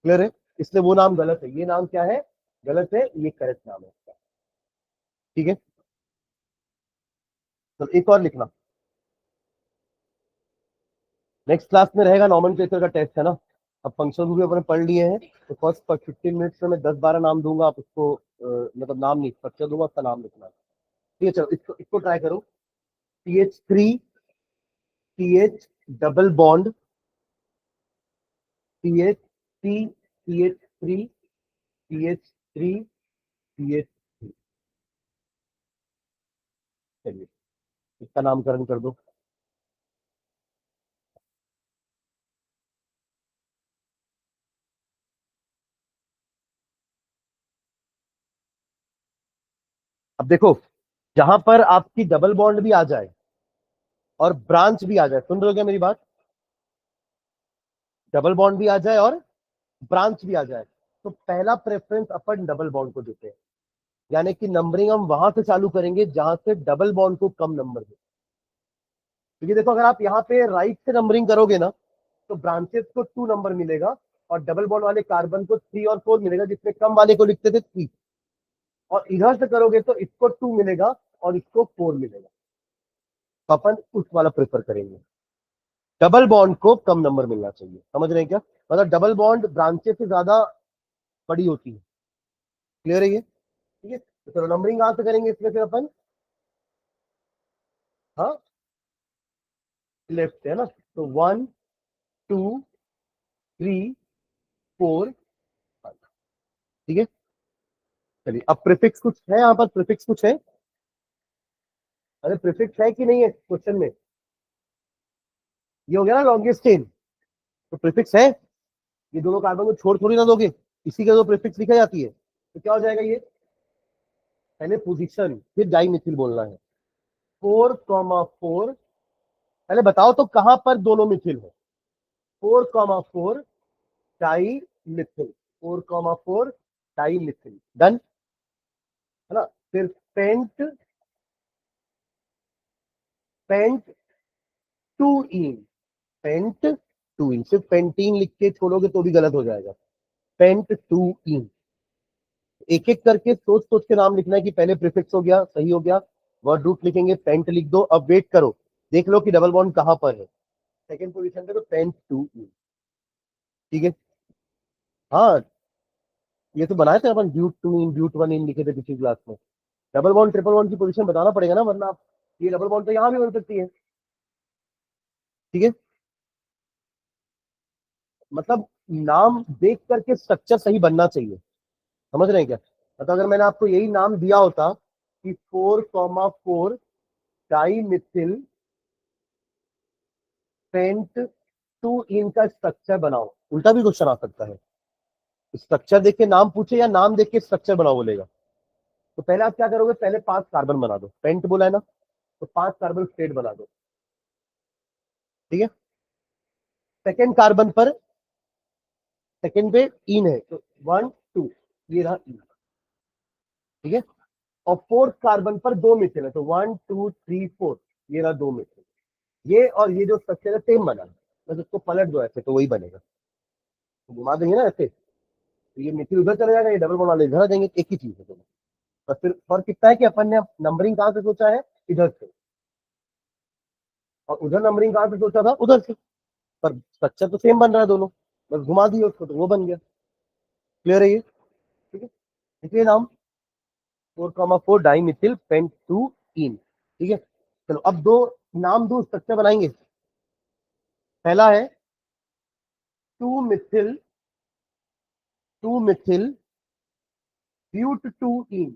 क्लियर है, इसलिए वो नाम गलत है, ये नाम क्या है, गलत है, ये करेक्ट नाम है इसका। ठीक है, तो एक और लिखना, नेक्स्ट क्लास में रहेगा नॉमेनक्लेचर का टेस्ट है ना। अब फंक्शन भी अपने पढ़ लिए हैं, तो फर्स्ट 15 मिनट्स में मैं 10-12 नाम दूंगा, आप उसको मतलब नाम नहीं, स्ट्रक्चर दूंगा, उसका नाम लिखना है। ठीक है, चलो इसको इसको ट्राई करो। CH3 CH double bond CH3 CH3 CH3 CH3, चलिए इसका नामकरण कर दो। अब देखो, जहां पर आपकी डबल बॉन्ड भी आ जाए और ब्रांच भी आ जाए, सुन रहे हो क्या मेरी बात, डबल बॉन्ड भी आ जाए और ब्रांच भी आ जाए, तो पहला प्रेफरेंस अपन डबल बॉन्ड को देते हैं। यानी कि नंबरिंग हम वहां से चालू करेंगे जहां से डबल बॉन्ड को कम नंबर दे। क्योंकि देखो, अगर आप यहाँ पे राइट से नंबरिंग करोगे ना, तो ब्रांचेस को 2 नंबर मिलेगा और डबल बॉन्ड वाले कार्बन को 3 और 4 मिलेगा, जिसमें कम वाले को लिखते थे 3। और इधर से करोगे तो इसको 2 मिलेगा और इसको 4 मिलेगा, तो अपन उस वाला प्रेफर करेंगे। डबल बॉन्ड को कम नंबर मिलना चाहिए, समझ रहे हैं क्या। मतलब डबल बॉन्ड ब्रांचेस से ज्यादा बड़ी होती है। क्लियर है ये। ठीक है, तो चलो नंबरिंग कहां से करेंगे इसमें फिर अपन, हाँ लेफ्ट से है ना, तो 1 2 3 4 5। ठीक है, चलिए अब प्रीफिक्स कुछ है यहाँ पर, प्रीफिक्स कुछ है, अरे प्रीफिक्स है कि नहीं है क्वेश्चन में, ये हो गया ना लॉन्गेस्ट चेन, तो प्रीफिक्स है। ये दोनों कार्बन को छोड़ थोड़ी ना दोगे, इसी के दो प्रीफिक्स लिखा जाती है, तो क्या हो जाएगा ये, पहले पोजीशन फिर डाइमिथिल बोलना है। 4,4, पहले बताओ तो कहां पर दोनों मिथिल है, 4,4 di methyl, 4,4 di methyl, done है ना। फिर pent pent two ene, pent two ene, सिर्फ पेंटीन लिख के छोड़ोगे तो भी गलत हो जाएगा, पेंट टू इन। एक एक करके सोच सोच के नाम लिखना है कि पहले प्रीफिक्स हो गया, सही हो गया, वर्ड रूट लिखेंगे, पेंट लिख दो। अब वेट करो, देख लो कि डबल बॉन्ड कहां पर है, सेकंड पोजीशन पे, तो पेंट टू इन। ठीक है, हाँ ये तो बनाए थे अपन, but two in ब्यूट one in लिखे थे पिछली क्लास में। डबल बॉन्ड ट्रिपल बॉन्ड की पोजीशन बताना पड़ेगा ना, वरना आप, ये डबल बॉन्ड तो यहाँ भी बन सकती है। ठीक है, मतलब नाम देख करके स्ट्रक्चर सही बनना चाहिए, समझ रहे हैं क्या। मतलब अगर मैंने आपको यही नाम दिया होता कि 4,4 डाई मिथिल पेंट 2 इन का स्ट्रक्चर बनाओ। उल्टा भी क्वेश्चन आ सकता है, स्ट्रक्चर देख के नाम पूछे या नाम देख के स्ट्रक्चर बनाओ बोलेगा। तो पहले आप क्या करोगे, पहले 5 कार्बन बना दो, पेंट बोला है ना, तो 5 कार्बन स्ट्रेट बना दो, ठीक है। सेकेंड कार्बन पर, सेकेंड पे इन है तो 1 2, ये रहा इन, ठीक है। और फोर्थ कार्बन पर 2 मिथिल है तो 1 2 3 4, ये रहा 2 मिथिल। ये और ये जो स्ट्रक्चर है सेम बना है, बस उसको पलट दो ऐसे तो वही बनेगा। तो घुमा देंगे ना ऐसे, तो ये मिथिल उधर चला जाएगा, ये डबल बॉन्ड वाले इधर आ जाएंगे, एक ही चीज है दोनों। बस फिर फर्क कितना है कि अपन ने नंबरिंग कहाँ से सोचा है, इधर से, और उधर नंबरिंग कहाँ से सोचा था, उधर से। पर स्ट्रक्चर तो सेम बन रहा है दोनों, बस घुमा दिए उसको तो वो बन गया। क्लियर है ये, ठीक है। इसलिए नाम 4,4 डाई मिथिल पेंट 2 इन, ठीक है। चलो अब दो नाम, दो स्ट्रक्चर बनाएंगे। पहला है 2 मिथिल, 2 मिथिल ब्यूट 2 इन,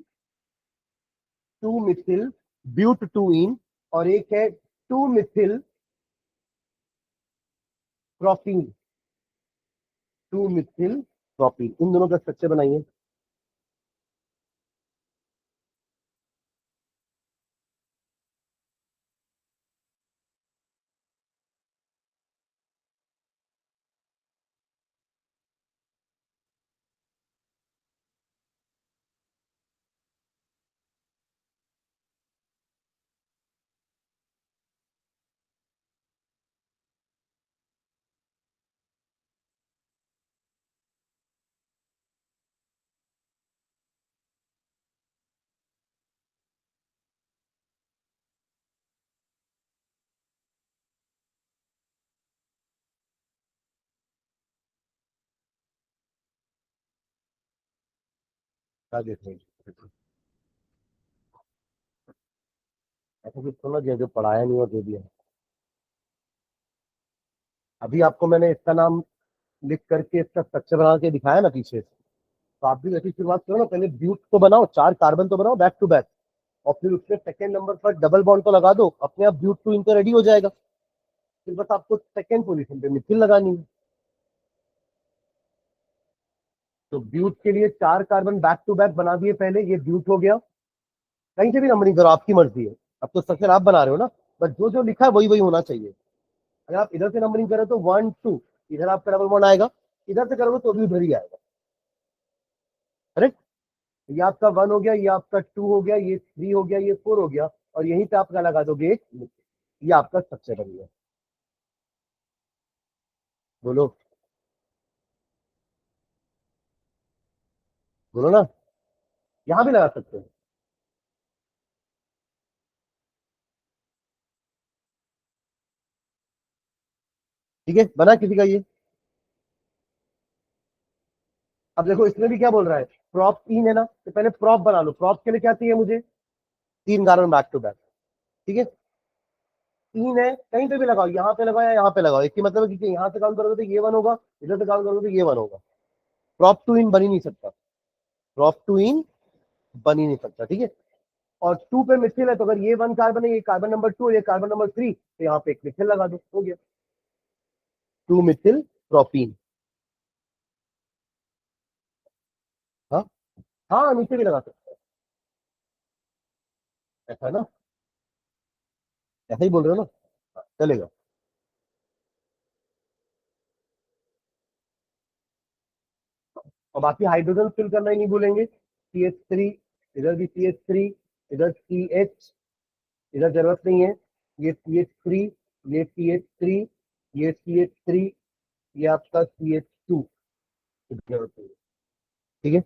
2 मिथिल ब्यूट 2 इन, और एक है 2 मिथिल प्रोपीन, 2 मिथिल प्रोपीन। इन दोनों का स्ट्रक्चर बनाइए। क्या देख रहे हैं, ऐसा कुछ तो ना जो पढ़ाया नहीं और दे दिया। अभी आपको मैंने इसका नाम लिख करके इसका स्ट्रक्चर बना के दिखाया ना पीछे, तो आप भी ऐसी शुरुआत करो ना, पहले ब्यूट तो बनाओ, 4 कार्बन तो बनाओ बैक टू बैक, और फिर उसके सेकंड नंबर पर डबल बॉन्ड तो लगा दो, अपने आप ब्यूट 2 इनका रेडी हो जाएगा। फिर बस आपको सेकंड पोजीशन पे मिथिल लगानी है। तो ब्यूट के लिए 4 कार्बन बैक टू बैक बना दिए पहले, ये ब्यूट हो गया। कहीं से भी नंबरिंग करो, आपकी मर्जी है, अब तो स्ट्रक्चर आप बना रहे हो ना, बस जो जो लिखा है वही वही होना चाहिए। अगर आप इधर से नंबरिंग करो तो 1 2, इधर आपका डबल बॉन्ड आएगा, इधर से करोगे तो भी उधर ही आएगा, करेक्ट। ये आपका 1 हो गया, ये आपका 2 हो गया, ये 3 हो गया, ये 4 हो गया, और यहीं पे आपका लगा दोगे एक मिथिल। ये आपका स्ट्रक्चर बन गया। बोलो, बोलो ना, यहाँ भी लगा सकते हैं, ठीक है। बना किसी का ये। अब देखो इसमें भी क्या बोल रहा है, प्रॉप 3 है ना, तो पहले प्रॉप बना लो। प्रॉप के लिए क्या चाहिए मुझे, 3 कार्बन बैक टू बैक, ठीक है। 3 है, कहीं पे भी लगाओ, यहाँ पे लगाओ या यहाँ पे लगाओ, एक ही मतलब है, क्योंकि यहाँ से काउंट करोगे तो ये 1 होगा, इधर से काउंट करोगे तो ये 1 होगा। प्रॉप 2 इन बन ही नहीं सकता, प्रॉप 2 इन बन ही नहीं सकता, ठीक है। और 2 पे मिथिल है, तो अगर ये 1 कार्बन है, ये कार्बन नंबर 2, ये कार्बन नंबर 3, तो यहाँ पे एक मिथिल लगा दो, हो गया 2 मिथिल प्रोपीन। हाँ, हाँ नीचे भी लगा सकते हैं, ऐसा है ना, ऐसा ही बोल रहे हो ना, हाँ, चलेगा। और बाकी हाइड्रोजन फिल करना ही नहीं भूलेंगे, CH3, इधर भी CH3, इधर CH, इधर जरूरत नहीं है, ये CH3, ये CH3, ये CH3, ये आपका CH2, जरूरत नहीं है, ठीक है।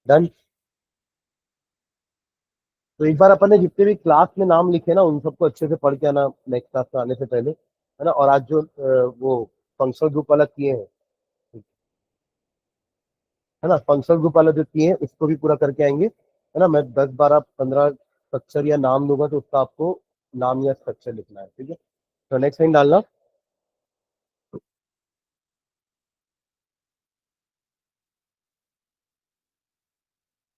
डन। तो एक बार अपन ने जितने भी क्लास में नाम लिखे ना, उन सबको अच्छे से पढ़ के आना नेक्स्ट क्लास में आने से पहले, है ना। और आज जो वो फंक्शनल ग्रुप वाला किए हैं, है ना, फंक्शनल ग्रुप वाला जो किए हैं उसको भी पूरा करके आएंगे, है ना। मैं 10 12 15 स्ट्रक्चर या नाम दूंगा, तो उसका आपको नाम या स्ट्रक्चर लिखना है, ठीक है। तो नेक्स्ट टाइम डालना।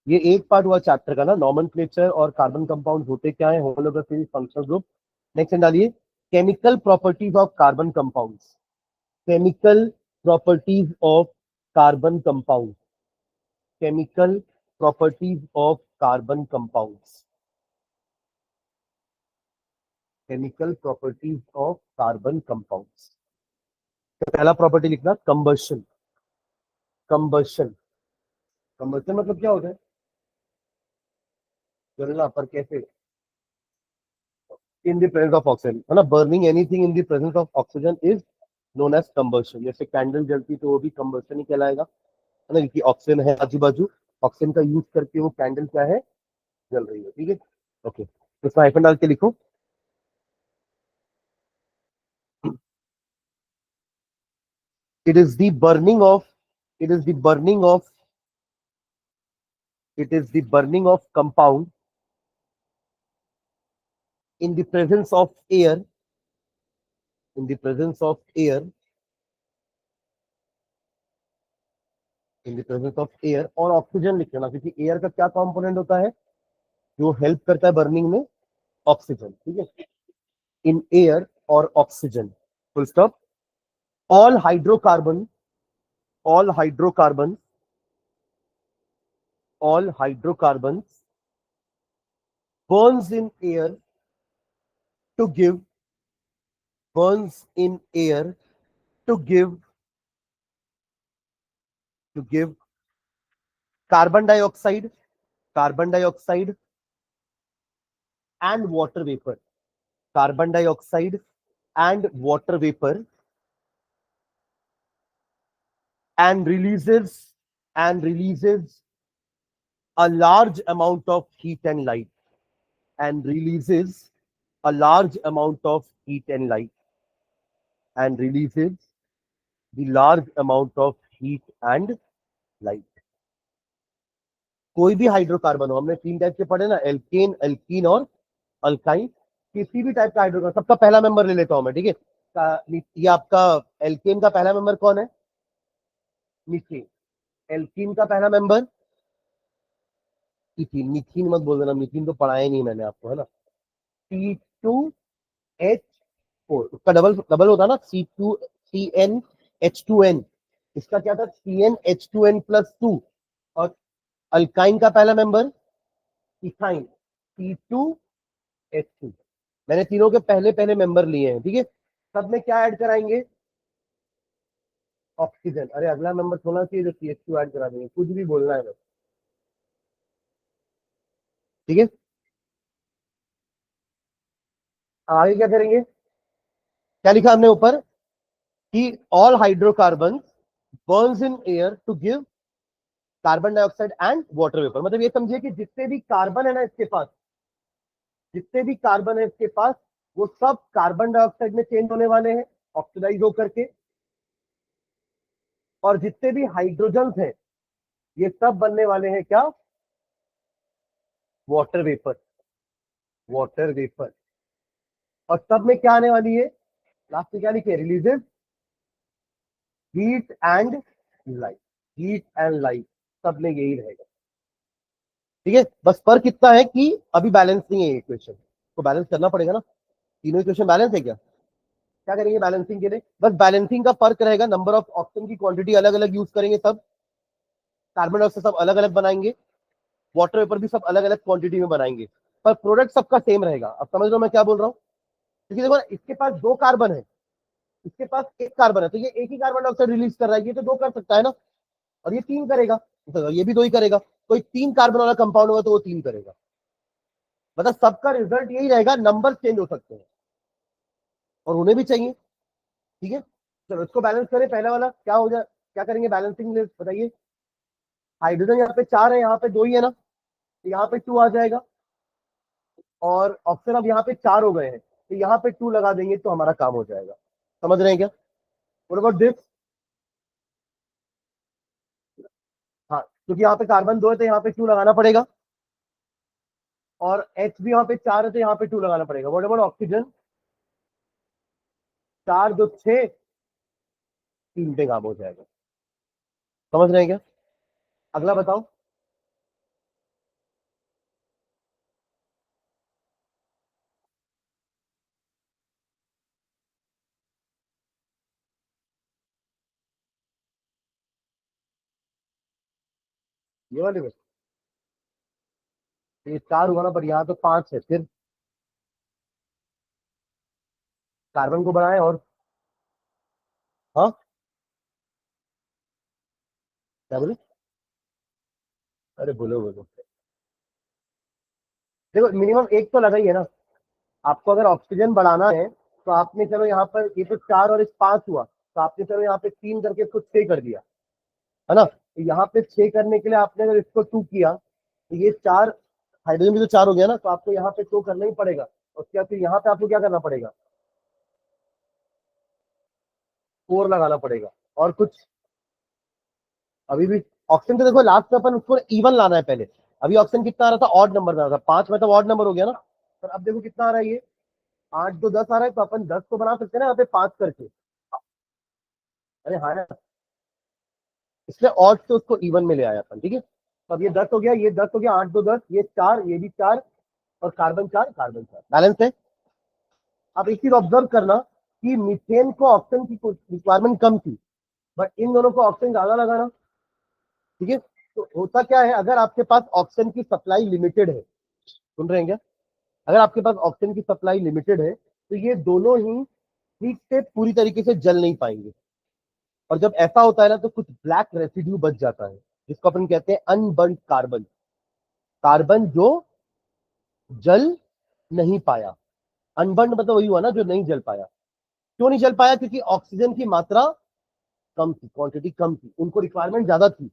ये एक पार्ट हुआ चैप्टर का ना, नॉमेनक्लेचर और कार्बन कंपाउंड होते क्या है, होमोलोगस फंक्शनल ग्रुप। नेक्स्ट डालिए, chemical properties of carbon compounds. Chemical properties of carbon compound. Chemical properties of carbon compounds. Chemical properties of carbon compounds. तो पहला प्रॉपर्टी लिखना, कंबशन। कंबशन। कंबशन मतलब क्या होता है? जलना, पर कैसे? In the presence of oxygen, है ना। Burning anything in the presence of oxygen is known as combustion. जैसे कैंडल जलती तो वो भी कंबशन ही कहलाएगा, है ना, क्योंकि ऑक्सीजन है आजू बाजू, ऑक्सीजन का यूज करके वो कैंडल क्या है, जल रही है। ठीक है, ओके, तो इसमें हाइफन डाल के लिखो। It is the burning of, it is the burning of, it is the burning of compound in the presence of air, in the presence of air, in the presence of air, और oxygen लिख लेना, क्योंकि air का क्या component होता है जो help करता है बर्निंग में? ऑक्सीजन। ठीक है, इन एयर और oxygen, full stop. All hydrocarbon, all hydrocarbon, all hydrocarbon burns in air to give, burns in air to give, to give carbon dioxide, carbon dioxide and water vapor, carbon dioxide and water vapor, and releases, and releases a large amount of heat and light, and releases a large amount of heat and light, and releases the large amount of heat and light. कोई भी hydrocarbon हो, हमने तीन type के पढ़े ना, alkene, alkene और alkyne. किसी भी टाइप का हाइड्रोकार्बन, सबका पहला मेंबर ले लेता हूं मैं, ठीक है। ये आपका एल्केन का पहला मेंबर कौन है? मीथेन। एल्कीन का पहला मेंबर इथीन। मिथीन मत बोल देना, मिथीन तो पढ़ाया नहीं मैंने आपको, है ना। C2H4, उसका डबल डबल होता ना, CnH2n। इसका क्या था? CnH2n+2। और अल्काइन का पहला मेंबर इथाइन, C2H2। मैंने तीनों के पहले पहले मेंबर लिए हैं, ठीक है। सब में क्या ऐड कराएंगे? ऑक्सीजन। अरे अगला मेंबर होना चाहिए जो CH2 ऐड करा देंगे, कुछ भी बोलना है बस, ठीक है। आगे क्या करेंगे? क्या लिखा हमने ऊपर कि all hydrocarbon burns in air to give carbon dioxide and water vapour. मतलब ये समझिए कि जितने भी कार्बन है ना इसके पास, जितने भी कार्बन है इसके पास, वो सब कार्बन डाइऑक्साइड में चेंज होने वाले हैं ऑक्सीडाइज होकर के। और जितने भी हाइड्रोजन हैं ये सब बनने वाले हैं क्या? Water vapour, water vapour. और सब में क्या आने वाली है? लास्ट में क्या लिखे? Releases heat and light, heat and light, सब में यही रहेगा, ठीक है। बस फर्क इतना है कि अभी बैलेंस नहीं है इक्वेशन, तो बैलेंस करना पड़ेगा ना। तीनों इक्वेशन बैलेंस है क्या? क्या करेंगे बैलेंसिंग के लिए? बस बैलेंसिंग का फर्क रहेगा, नंबर ऑफ ऑक्सीजन की क्वांटिटी अलग अलग यूज करेंगे सब, कार्बन डाइऑक्साइड सब अलग अलग बनाएंगे, वाटर वेपर भी सब अलग अलग क्वांटिटी में बनाएंगे, पर प्रोडक्ट सबका सेम रहेगा। अब समझ लो मैं क्या बोल रहा हूँ? क्योंकि देखो ना, इसके पास दो कार्बन है, इसके पास एक कार्बन है, तो ये एक ही कार्बन डाइऑक्साइड रिलीज कर रहा है, ये तो दो कर सकता है ना, और ये तीन करेगा, तो ये भी दो ही करेगा। कोई तीन कार्बन वाला कंपाउंड होगा तो वो तीन करेगा। मतलब सबका रिजल्ट यही रहेगा, नंबर चेंज हो सकते हैं और उन्हें भी चाहिए, ठीक है। चलो इसको बैलेंस करें, पहला वाला क्या हो जाए, क्या करेंगे बैलेंसिंग में बताइए? हाइड्रोजन यहाँ पे चार है, यहाँ पे दो ही है ना, तो यहाँ पे टू आ जाएगा। और ऑक्सीजन अब यहाँ पे चार हो गए हैं, तो यहाँ पे टू लगा देंगे तो हमारा काम हो जाएगा। समझ रहे हैं क्या? What about this? हाँ, क्योंकि यहाँ पे कार्बन दो है तो यहाँ पे टू लगाना पड़ेगा, और एच भी यहाँ पे चार है तो यहाँ पे टू लगाना पड़ेगा। What about oxygen? चार दो छह, तीन पे काम हो जाएगा। समझ रहे हैं क्या? अगला बताओ। ये वाले में ये 4 हुआ ना, पर यहाँ तो 5 है। फिर कार्बन को बढ़ाएं और, हाँ क्या बोले? अरे बोलो बोलो। देखो मिनिमम एक तो लगा ही है ना। आपको अगर ऑक्सीजन बढ़ाना है तो आपने चलो यहाँ पर ये तो 4 और इस 5 हुआ, तो आपने चलो यहाँ पे 3 करके इसको 6 कर दिया, है ना। तो यहाँ पे 6 करने के लिए आपने अगर इसको 2 किया तो ये 4, हाइड्रोजन भी तो 4 हो गया ना, तो आपको यहाँ पे 2 करना ही पड़ेगा। उसके बाद फिर यहाँ पे आपको क्या करना पड़ेगा? 4 लगाना पड़ेगा। और कुछ अभी भी ऑप्शन तो देखो लास्ट में अपन उसको इवन लाना है पहले। अभी ऑप्शन कितना आ रहा था? ऑड नंबर में आ रहा था, 5 मतलब ऑड नंबर हो गया ना। पर अब देखो कितना आ रहा है ये, 8 2 10 आ रहा है, तो अपन 10 को बना सकते हैं ना यहाँ पे 5 करके। अरे हाँ यार, इसलिए ऑड से उसको इवन में ले आया अपन, ठीक है। तो अब ये 10 हो गया, ये 10 हो गया, 8 2 10, ये 4, ये भी 4, और कार्बन 4, कार्बन 4 बैलेंस है। अब एक चीज ऑब्जर्व करना कि मीथेन को ऑक्सीजन की रिक्वायरमेंट कम थी, बट इन दोनों को ऑक्सीजन ज्यादा लगाना, ठीक है। तो होता क्या है, अगर आपके पास ऑक्सीजन की सप्लाई लिमिटेड है, सुन रहे हैं क्या? अगर आपके पास ऑक्सीजन की सप्लाई लिमिटेड है तो ये दोनों ही ठीक से पूरी तरीके से जल नहीं पाएंगे। और जब ऐसा होता है ना तो कुछ ब्लैक रेसिड्यू बच जाता है, जिसको अपन कहते हैं अनबर्न कार्बन। कार्बन जो जल नहीं पाया, अनबर्न मतलब वही हुआ ना जो नहीं जल पाया। क्यों नहीं जल पाया? क्योंकि ऑक्सीजन की मात्रा कम थी, क्वांटिटी कम थी, उनको रिक्वायरमेंट ज्यादा थी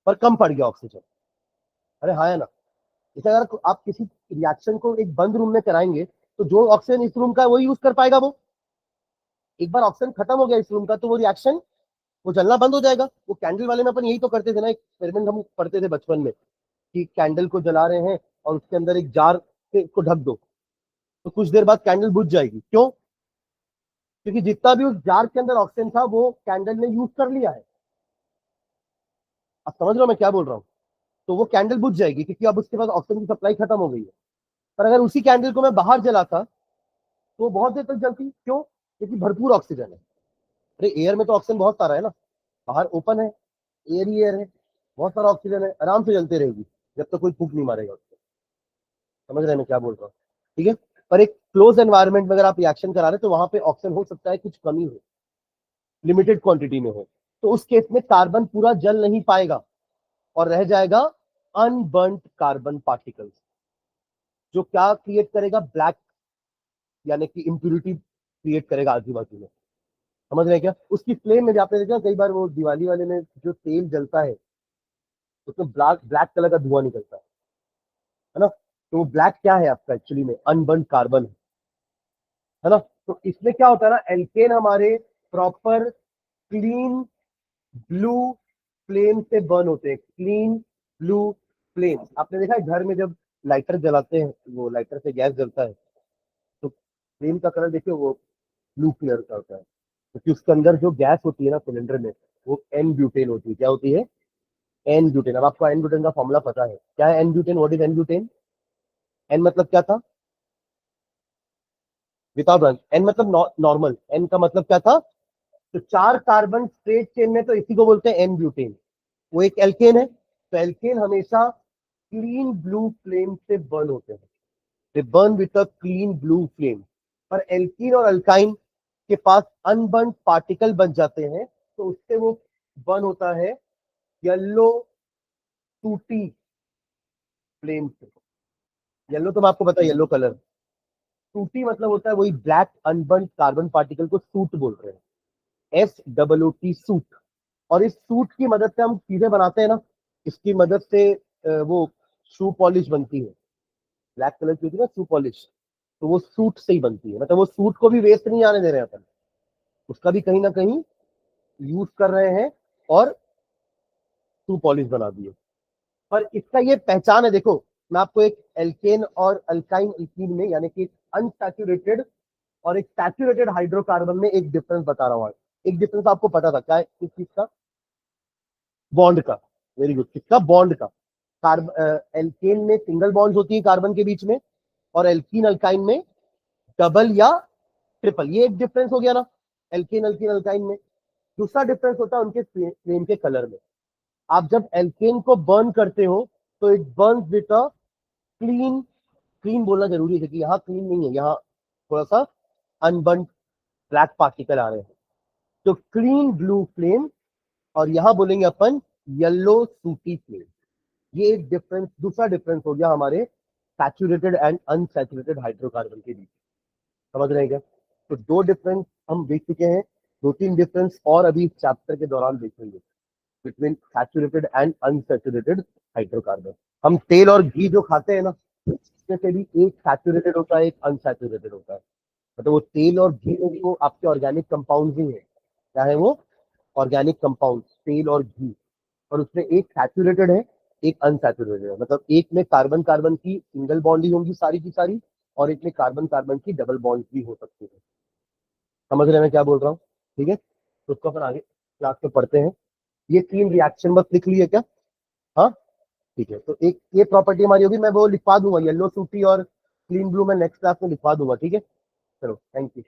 पर कम पड़ गया ऑक्सीजन। अरे हाँ है ना। जैसे अगर आप किसी रिएक्शन को एक बंद रूम में कराएंगे तो जो ऑक्सीजन इस रूम का है वही यूज कर पाएगा वो। एक बार ऑक्सीजन खत्म हो गया इस रूम का तो वो रिएक्शन वो जलना बंद हो जाएगा। वो कैंडल वाले में अपन यही तो करते थे ना, एक्सपेरिमेंट हम पढ़ते थे बचपन में, कि कैंडल को जला रहे हैं और उसके अंदर एक जार से उसको ढक दो, तो कुछ देर बाद कैंडल बुझ जाएगी। क्यों? क्योंकि जितना भी उस जार के अंदर ऑक्सीजन था वो कैंडल ने यूज कर लिया है। आप समझ रहे हो मैं क्या बोल रहा हूँ? तो वो कैंडल बुझ जाएगी क्योंकि अब उसके पास ऑक्सीजन की सप्लाई खत्म हो गई है। पर अगर उसी कैंडल को मैं बाहर जलाता तो वो बहुत देर तक जलती। क्यों? क्योंकि भरपूर ऑक्सीजन है। अरे एयर में तो ऑक्सीजन बहुत सारा है ना, बाहर ओपन है, एयर ही एयर है, बहुत सारा ऑक्सीजन है, आराम से जलते रहेगी जब तक कोई फूक नहीं मारेगा उसको। समझ रहे हैं मैं क्या बोल रहा हूँ? ठीक है। पर एक क्लोज एनवायरनमेंट में अगर आप रिएक्शन करा रहे हैं तो वहां पे ऑक्सीजन हो सकता है कुछ कमी हो, लिमिटेड क्वांटिटी में हो, तो उस केस में कार्बन पूरा जल नहीं पाएगा और रह जाएगा अनबर्न्ड कार्बन पार्टिकल्स, जो क्या क्रिएट करेगा? ब्लैक, यानी कि इम्प्यूरिटी क्रिएट करेगा आजू बाजू में। समझ रहे हैं क्या? उसकी फ्लेम में भी आपने देखा कई बार वो दिवाली वाले में जो तेल जलता है उसमें ब्लैक ब्लैक कलर का धुआं निकलता है ना। तो वो ब्लैक क्या है आपका? एक्चुअली में अनबर्न कार्बन है ना। तो इसमें क्या होता है ना, एल्केन हमारे प्रॉपर क्लीन ब्लू फ्लेम से बर्न होते हैं, क्लीन ब्लू फ्लेम। आपने देखा है घर में जब लाइटर जलाते हैं, वो लाइटर से गैस जलता है तो फ्लेम का कलर देखिए वो ब्लू कलर का होता है, क्योंकि उसके अंदर जो गैस होती है ना सिलेंडर में, वो एन ब्यूटेन होती है। क्या होती है? N butane. अब आपको एन ब्यूटेन का फॉर्मूला पता है? क्या है N butane? What is N butane? N मतलब क्या था? Without one. एन मतलब नॉर्मल। एन का मतलब क्या था? तो 4 कार्बन स्ट्रेट चेन में तो इसी को बोलते हैं एन ब्यूटेन। वो एक एल्केन है। तो एल्केन हमेशा क्लीन ब्लू फ्लेम से बर्न होते हैं, दे burn with a clean blue flame. पर एल्कीन और अल्काइन के पास अनबर्न पार्टिकल बन जाते हैं, तो उससे वो बर्न होता है येलो टूटी फ्लेम से। येलो तो मैं आपको पता है येलो कलर। टूटी मतलब होता है वही ब्लैक अनबर्न कार्बन पार्टिकल को सूट बोल रहे हैं, SOOT सूट। और इस सूट की मदद से हम चीजें बनाते हैं ना, इसकी मदद से वो शू पॉलिश बनती है। ब्लैक कलर की होती है ना शू पॉलिश, तो वो सूट से ही बनती है। मतलब वो सूट को भी वेस्ट नहीं आने दे रहे हैं अपन, उसका भी कहीं ना कहीं यूज कर रहे हैं और शू पॉलिश बना दिए। पर इसका ये पहचान है, देखो मैं आपको एक एल्केन और अल्काइन एल्कीन में, यानी कि अनसैचुरेटेड और एक सैचुरेटेड हाइड्रोकार्बन में एक डिफरेंस बता रहा हूँ। एक डिफरेंस आपको पता था क्या है किस चीज का? बॉन्ड का। Very good. किसका? बॉन्ड का। एल्केन में सिंगल बॉन्ड होती है कार्बन के बीच में, और एल्कीन अल्काइन में डबल या ट्रिपल। ये एक डिफरेंस हो गया ना एल्केन अल्कीन अल्काइन में। दूसरा डिफरेंस होता है उनके फ्लेम के कलर में। आप जब एल्केन को बर्न करते हो तो it Burns with a clean, clean बोलना जरूरी है क्योंकि यहाँ क्लीन नहीं है, यहाँ थोड़ा सा अनबर्न ब्लैक पार्टिकल आ रहे हैं, तो क्लीन ब्लू फ्लेम, और यहां बोलेंगे अपन येलो सूटी फ्लेम। ये एक डिफरेंस, दूसरा डिफरेंस हो गया हमारे सैचुरेटेड एंड अनसैचुरेटेड हाइड्रोकार्बन के बीच। समझ रहे हैं क्या? तो दो डिफरेंस हम देख चुके हैं, दो तीन डिफरेंस और अभी इस चैप्टर के दौरान देखेंगे between saturated and unsaturated hydrocarbon. हम तेल और घी जो खाते हैं ना, उसमें से भी एक सैचुरेटेड होता है, एक अनसैचुरेटेड होता है। मतलब वो तेल और घी में भी वो आपके ऑर्गेनिक कंपाउंड ही है, चाहे वो ऑर्गेनिक कंपाउंड तेल और घी, और उसमें एक सैचुरेटेड है, एक अनसैचुरेटेड है। मतलब एक में कार्बन कार्बन की सिंगल बॉन्ड ही होंगी सारी की सारी, और एक में कार्बन कार्बन की डबल बॉन्ड भी हो सकती है। समझ रहे हैं मैं क्या बोल रहा हूँ? ठीक है, तो उसको अपन आगे क्लास में पढ़ते हैं। ये तीन रिएक्शन बस लिख लिए क्या? हाँ, ठीक है। तो एक ये प्रॉपर्टी हमारी होगी, मैं वो लिखवा दूंगा, येलो सूटी और क्लीन ब्लू में नेक्स्ट क्लास में लिखवा दूंगा। ठीक है, चलो, थैंक यू।